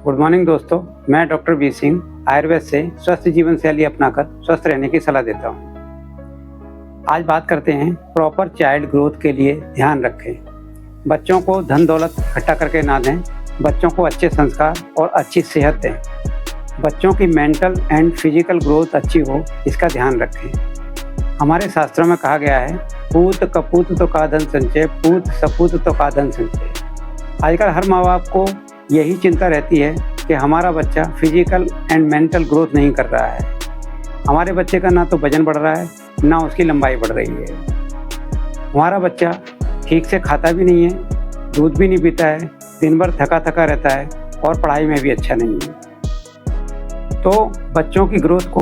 Good morning दोस्तों, मैं doctor B Singh Ayurveda से स्वस्थ जीवन शैली अपनाकर स्वस्थ रहने की सलाह देता हूँ। आज बात करते हैं प्रॉपर चाइल्ड ग्रोथ के लिए ध्यान रखें। बच्चों को धन दौलत इकट्ठा करके ना दें, बच्चों को अच्छे संस्कार और अच्छी सेहत दें। बच्चों की मेंटल एंड फिजिकल ग्रोथ अच्छी हो, इसका ध्यान रखें। हमारे शास्त्रों में कहा गया है, पूत कपूत तो का धन संचय, पूत सपूत तो का धन संचय। आजकल हर माँ बाप को यही चिंता रहती है कि हमारा बच्चा फिजिकल एंड मेंटल ग्रोथ नहीं कर रहा है। हमारे बच्चे का ना तो वजन बढ़ रहा है, ना उसकी लंबाई बढ़ रही है। हमारा बच्चा ठीक से खाता भी नहीं है, दूध भी नहीं पीता है, दिन भर थका थका रहता है और पढ़ाई में भी अच्छा नहीं है। तो बच्चों की ग्रोथ को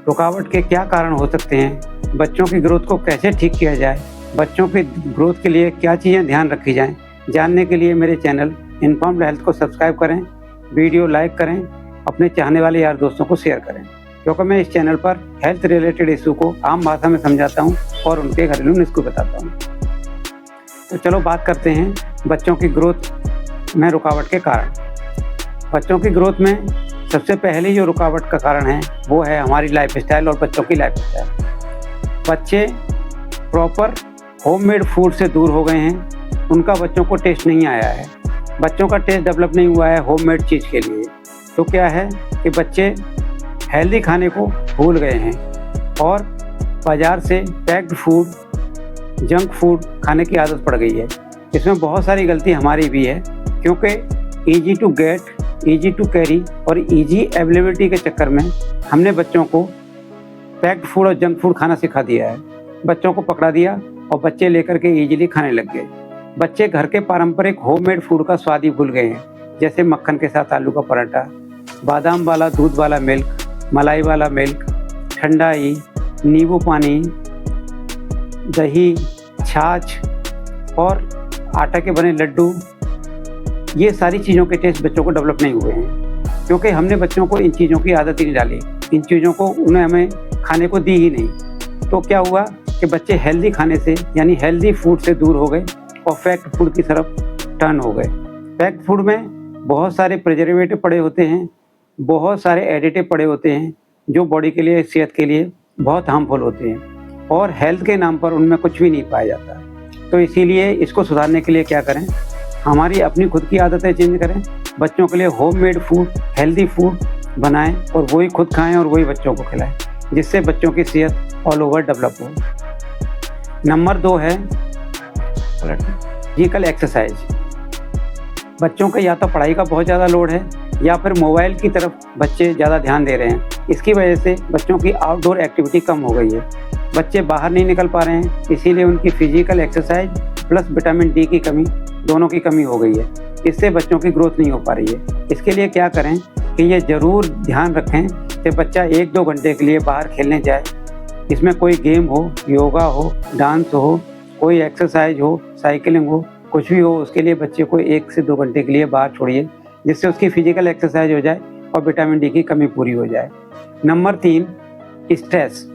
रुकावट के क्या कारण हो सकते हैं, बच्चों की ग्रोथ को कैसे ठीक किया जाए, बच्चों की ग्रोथ के लिए क्या चीज़ें ध्यान रखी जाएं, जानने के लिए मेरे चैनल इन्फॉर्म्ड हेल्थ को सब्सक्राइब करें, वीडियो लाइक करें, अपने चाहने वाले यार दोस्तों को शेयर करें, क्योंकि मैं इस चैनल पर हेल्थ रिलेटेड इशू को आम भाषा में समझाता हूं और उनके घरेलू नुस्खे बताता हूं। तो चलो बात करते हैं बच्चों की ग्रोथ में रुकावट के कारण। बच्चों की ग्रोथ में सबसे पहले जो रुकावट का कारण है वो है हमारी लाइफस्टाइल और बच्चों की लाइफस्टाइल। बच्चे प्रॉपर होममेड फूड से दूर हो गए हैं, उनका बच्चों को टेस्ट नहीं आया है, बच्चों का टेस्ट डेवलप नहीं हुआ है होममेड चीज़ के लिए। तो क्या है कि बच्चे हेल्दी खाने को भूल गए हैं और बाज़ार से पैक्ड फूड, जंक फूड खाने की आदत पड़ गई है। इसमें बहुत सारी गलती हमारी भी है, क्योंकि easy to get, easy to carry और ईजी अवेलेबिलिटी के चक्कर में हमने बच्चों को पैक्ड फूड और जंक फूड खाना सिखा दिया है। बच्चों को पकड़ा दिया और बच्चे लेकर के ईजिली खाने लग गए। बच्चे घर के पारंपरिक होममेड फूड का स्वाद ही भूल गए हैं, जैसे मक्खन के साथ आलू का पराठा, बादाम वाला दूध वाला मिल्क, मलाई वाला मिल्क, ठंडाई, नींबू पानी, दही, छाछ और आटा के बने लड्डू। ये सारी चीज़ों के टेस्ट बच्चों को डेवलप नहीं हुए हैं, क्योंकि हमने बच्चों को इन चीज़ों की आदत ही नहीं डाली, इन चीज़ों को उन्हें हमें खाने को दी ही नहीं। तो क्या हुआ कि बच्चे हेल्दी खाने से यानी हेल्दी फूड से दूर हो गए और पैक्ड फूड की तरफ टर्न हो गए। पैक्ड फूड में बहुत सारे प्रिजर्वेटिव पड़े होते हैं, बहुत सारे एडिटिव पड़े होते हैं, जो बॉडी के लिए, सेहत के लिए बहुत हार्मफुल होते हैं और हेल्थ के नाम पर उनमें कुछ भी नहीं पाया जाता। तो इसीलिए इसको सुधारने के लिए क्या करें, हमारी अपनी खुद की आदतें चेंज करें, बच्चों के लिए होममेड फूड, हेल्दी फूड बनाएं और वही खुद खाएं और वही बच्चों को खिलाएं, जिससे बच्चों की सेहत ऑल ओवर डेवलप हो। नंबर 2 है फिजिकल एक्सरसाइज। बच्चों का या तो पढ़ाई का बहुत ज़्यादा लोड है या फिर मोबाइल की तरफ बच्चे ज़्यादा ध्यान दे रहे हैं। इसकी वजह से बच्चों की आउटडोर एक्टिविटी कम हो गई है, बच्चे बाहर नहीं निकल पा रहे हैं, इसीलिए उनकी physical exercise plus vitamin D की कमी, दोनों की कमी हो गई है। इससे बच्चों की ग्रोथ नहीं हो पा रही है। इसके लिए क्या करें कि ये ज़रूर ध्यान रखें कि बच्चा 1-2 घंटे के लिए बाहर खेलने जाए। इसमें कोई गेम हो, योगा हो, डांस हो, कोई एक्सरसाइज हो, साइकिलिंग हो, कुछ भी हो, उसके लिए बच्चे को 1 से 2 घंटे के लिए बाहर छोड़िए, जिससे उसकी फिजिकल एक्सरसाइज हो जाए और विटामिन डी की कमी पूरी हो जाए। Number 3, stress.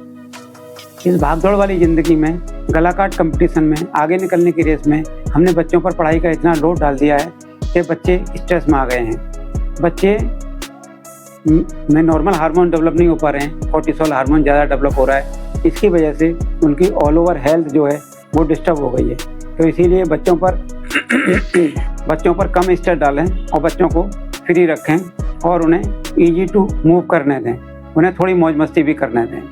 इस भागदौड़ वाली ज़िंदगी में, गलाकाट कंपटीशन में, आगे निकलने की रेस में हमने बच्चों पर पढ़ाई का इतना लोड डाल दिया है कि बच्चे स्ट्रेस में आ गए हैं। बच्चे में नॉर्मल हार्मोन डेवलप नहीं हो पा रहे हैं, कोर्टिसोल हार्मोन ज़्यादा डेवलप हो रहा है। इसकी वजह से उनकी ऑल ओवर हेल्थ जो है वो डिस्टर्ब हो गई है। तो इसीलिए बच्चों पर कम स्ट्रेस डालें और बच्चों को फ्री रखें और उन्हें ईजी टू मूव करने दें, उन्हें थोड़ी मौज मस्ती भी करने दें,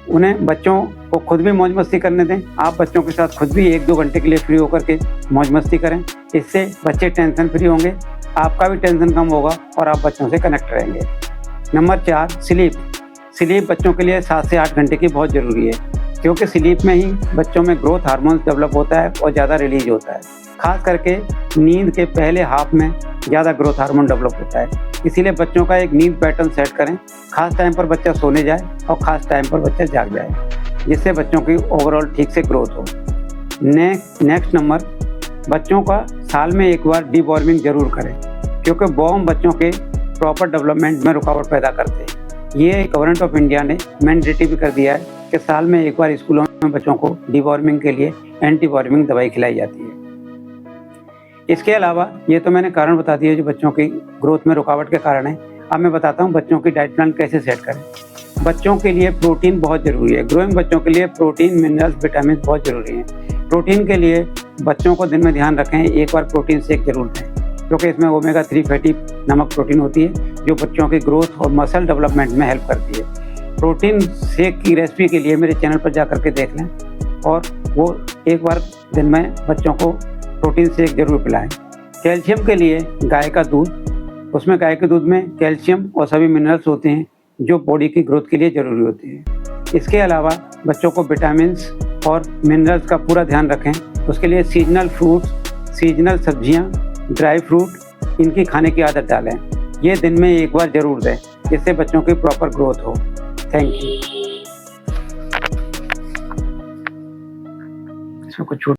उन्हें बच्चों को खुद भी मौज मस्ती करने दें। आप बच्चों के साथ खुद भी 1-2 घंटे के लिए फ्री होकर के मौज मस्ती करें। इससे बच्चे टेंशन फ्री होंगे, आपका भी टेंशन कम होगा और आप बच्चों से कनेक्ट रहेंगे। नंबर 4, स्लीप बच्चों के लिए 7 से 8 घंटे की बहुत ज़रूरी है, क्योंकि स्लीप में ही बच्चों में ग्रोथ हार्मोन डेवलप होता है और ज़्यादा रिलीज होता है। खास करके नींद के पहले हाफ में ज़्यादा ग्रोथ हार्मोन डेवलप होता है। इसीलिए बच्चों का एक नींद पैटर्न सेट करें, खास टाइम पर बच्चा सोने जाए और ख़ास टाइम पर बच्चा जाग जाए, जिससे बच्चों की ओवरऑल ठीक से ग्रोथ हो। नेक्स्ट नंबर, बच्चों का साल में 1 बार डीवॉर्मिंग जरूर करें, क्योंकि वॉर्म बच्चों के प्रॉपर डेवलपमेंट में रुकावट पैदा करते हैं। ये गवर्नमेंट ऑफ इंडिया ने मैंडेटरी भी कर दिया है कि साल में 1 बार स्कूलों में बच्चों को डीवॉर्मिंग के लिए एंटी वॉर्मिंग दवाई खिलाई जाती है। इसके अलावा ये तो मैंने कारण बता दिए जो बच्चों की ग्रोथ में रुकावट के कारण है। अब मैं बताता हूँ बच्चों की डाइट प्लान कैसे सेट करें। बच्चों के लिए प्रोटीन बहुत ज़रूरी है। ग्रोइंग बच्चों के लिए प्रोटीन, मिनरल्स, विटामिन बहुत ज़रूरी हैं। प्रोटीन के लिए बच्चों को दिन में ध्यान रखें, एक बार प्रोटीन शेक जरूर दें, क्योंकि इसमें ओमेगा 3 फैटी नमक प्रोटीन होती है जो बच्चों की ग्रोथ और मसल डेवलपमेंट में हेल्प करती है। प्रोटीन शेक की रेसिपी के लिए मेरे चैनल पर जा करके देख लें और वो एक बार दिन में बच्चों को प्रोटीन शेक जरूर पिलाएं। कैल्शियम के लिए गाय का दूध, उसमें गाय के दूध में कैल्शियम और सभी मिनरल्स होते हैं जो बॉडी की ग्रोथ के लिए ज़रूरी होती है। इसके अलावा बच्चों को विटामिन्स और मिनरल्स का पूरा ध्यान रखें। उसके लिए सीजनल फ्रूट्स, सीजनल सब्जियां, ड्राई फ्रूट इनकी खाने की आदत डालें। ये दिन में एक बार ज़रूर दें, जिससे बच्चों की प्रॉपर ग्रोथ हो। Thank you. इसमें कुछ छूट